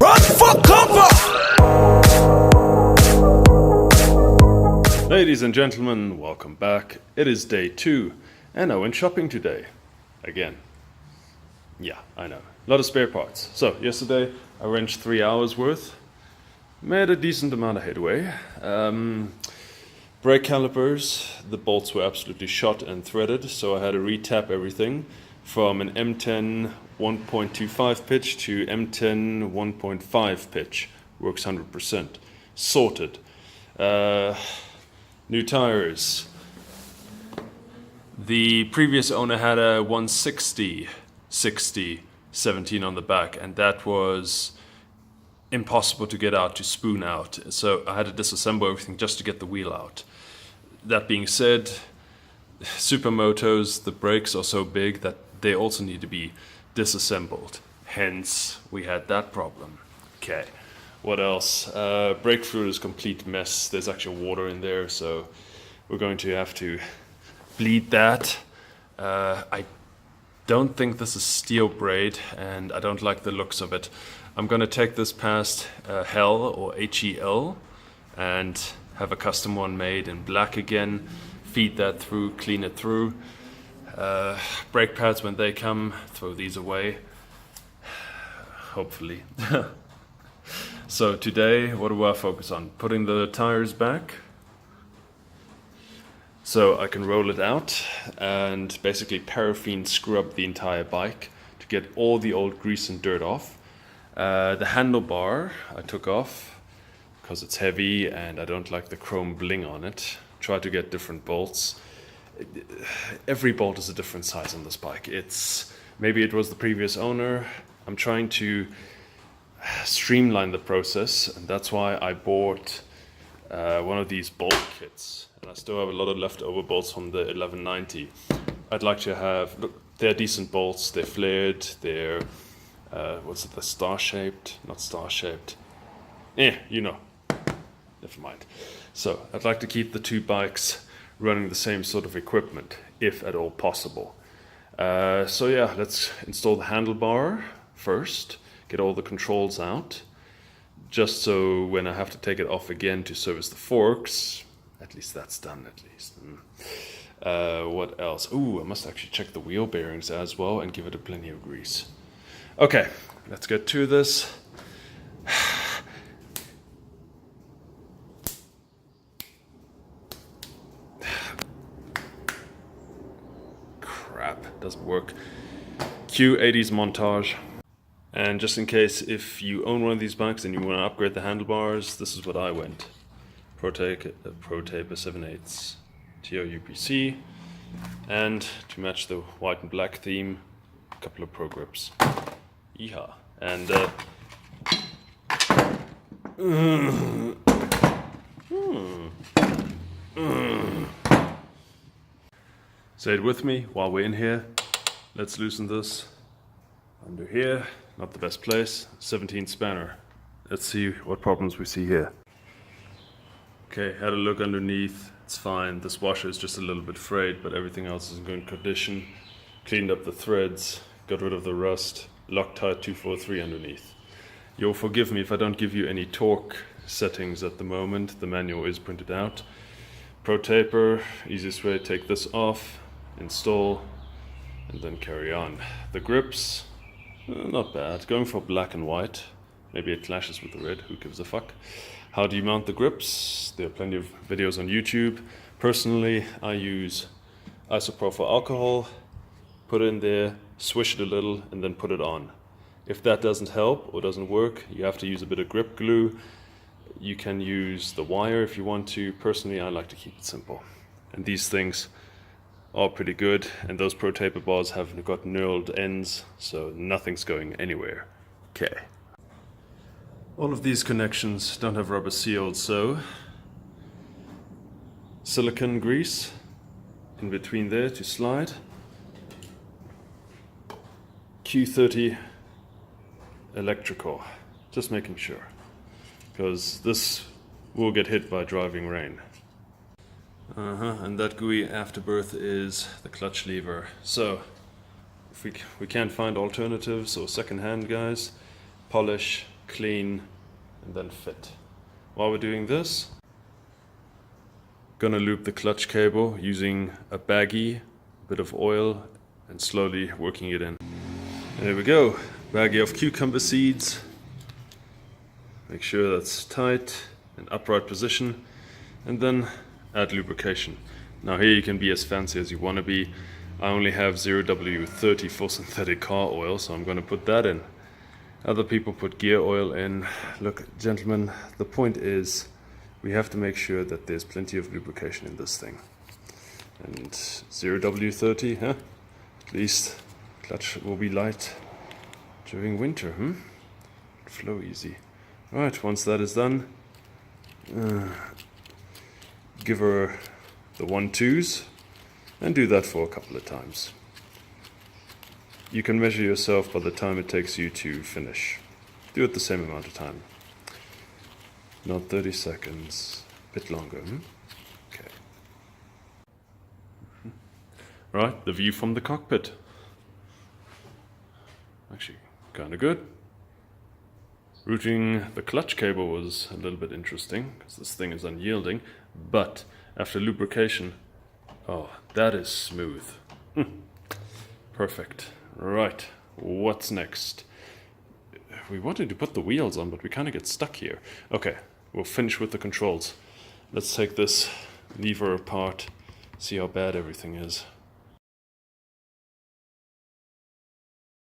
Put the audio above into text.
Run for cover! Ladies and gentlemen, welcome back. It is day 2 and I went shopping today. Again. Yeah, I know. A lot of spare parts. So, yesterday I wrenched 3 hours worth. Made a decent amount of headway. Brake calipers, the bolts were absolutely shot and threaded, so I had to re-tap everything from an M10 1.25 pitch to M10 1.5 pitch. Works 100%. Sorted. New tires. The previous owner had a 160/60/17 on the back, and that was impossible to get out, to spoon out. So I had to disassemble everything just to get the wheel out. That being said, supermotos, the brakes are so big that they also need to be disassembled. Hence, we had that problem. Okay, what else? Brake fluid is a complete mess. There's actually water in there, so we're going to have to bleed that. I don't think this is steel braid, and I don't like the looks of it. I'm going to take this past HEL or HEL and have a custom one made in black again, feed that through, clean it through. Brake pads, when they come, throw these away, hopefully. So today, what do I focus on? Putting the tires back so I can roll it out and basically paraffin scrub the entire bike to get all the old grease and dirt off. The handlebar I took off because it's heavy and I don't like the chrome bling on it. Try to get different bolts. Every bolt is a different size on this bike. Maybe it was the previous owner. I'm trying to streamline the process, and that's why I bought one of these bolt kits. And I still have a lot of leftover bolts from the 1190. I'd like to have, look, they're decent bolts. They're flared. They're what's it, the star-shaped? Not star-shaped. You know. Never mind. So, I'd like to keep the two bikes running the same sort of equipment, if at all possible. So yeah, let's install the handlebar first, get all the controls out, just so when I have to take it off again to service the forks, at least that's done at least. What else? Ooh, I must actually check the wheel bearings as well and give it a plenty of grease. Okay, let's get to this. Crap, doesn't work. Cue 80s montage. And just in case, if you own one of these bikes and you want to upgrade the handlebars, this is what I went. Pro Taper 7/8 TOUPC, and to match the white and black theme, a couple of Pro Grips. Yeehaw. And say it with me while we're in here. Let's loosen this. Under here, not the best place, 17 spanner. Let's see what problems we see here. Okay, had a look underneath, it's fine. This washer is just a little bit frayed, but everything else is in good condition. Cleaned up the threads, got rid of the rust, Loctite 243 underneath. You'll forgive me if I don't give you any torque settings at the moment. The manual is printed out. Pro Taper, easiest way, take this off, install, and then carry on. The grips, not bad. Going for black and white. Maybe it clashes with the red, who gives a fuck. How do you mount the grips? There are plenty of videos on YouTube. Personally, I use isopropyl alcohol, put it in there, swish it a little, and then put it on. If that doesn't help or doesn't work, you have to use a bit of grip glue. You can use the wire if you want to. Personally, I like to keep it simple. And these things are pretty good, and those Pro Taper bars have got knurled ends, so nothing's going anywhere. Okay. All of these connections don't have rubber seals, so silicone grease in between there to slide. Q30 electrical, just making sure, because this will get hit by driving rain. And that gooey afterbirth is the clutch lever. So if we can't find alternatives or second-hand guys, polish, clean, and then fit. While we're doing this, gonna loop the clutch cable using a baggie, a bit of oil, and slowly working it in. There we go, baggie of cucumber seeds. Make sure that's tight in upright position, and then add lubrication. Now here you can be as fancy as you want to be. I only have 0W30 for synthetic car oil, so I'm going to put that in. Other people put gear oil in. Look, gentlemen, the point is we have to make sure that there's plenty of lubrication in this thing. And 0W30, huh? At least clutch will be light during winter, Flow easy. Right, once that is done, give her the 1-2s and do that for a couple of times. You can measure yourself by the time it takes you to finish. Do it the same amount of time. Not 30 seconds, a bit longer. Okay. Right, the view from the cockpit. Actually, kind of good. Routing the clutch cable was a little bit interesting because this thing is unyielding, but after lubrication, oh, that is smooth. Perfect. Right, what's next? We wanted to put the wheels on, but we kind of get stuck here. Okay, we'll finish with the controls. Let's take this lever apart, see how bad everything is.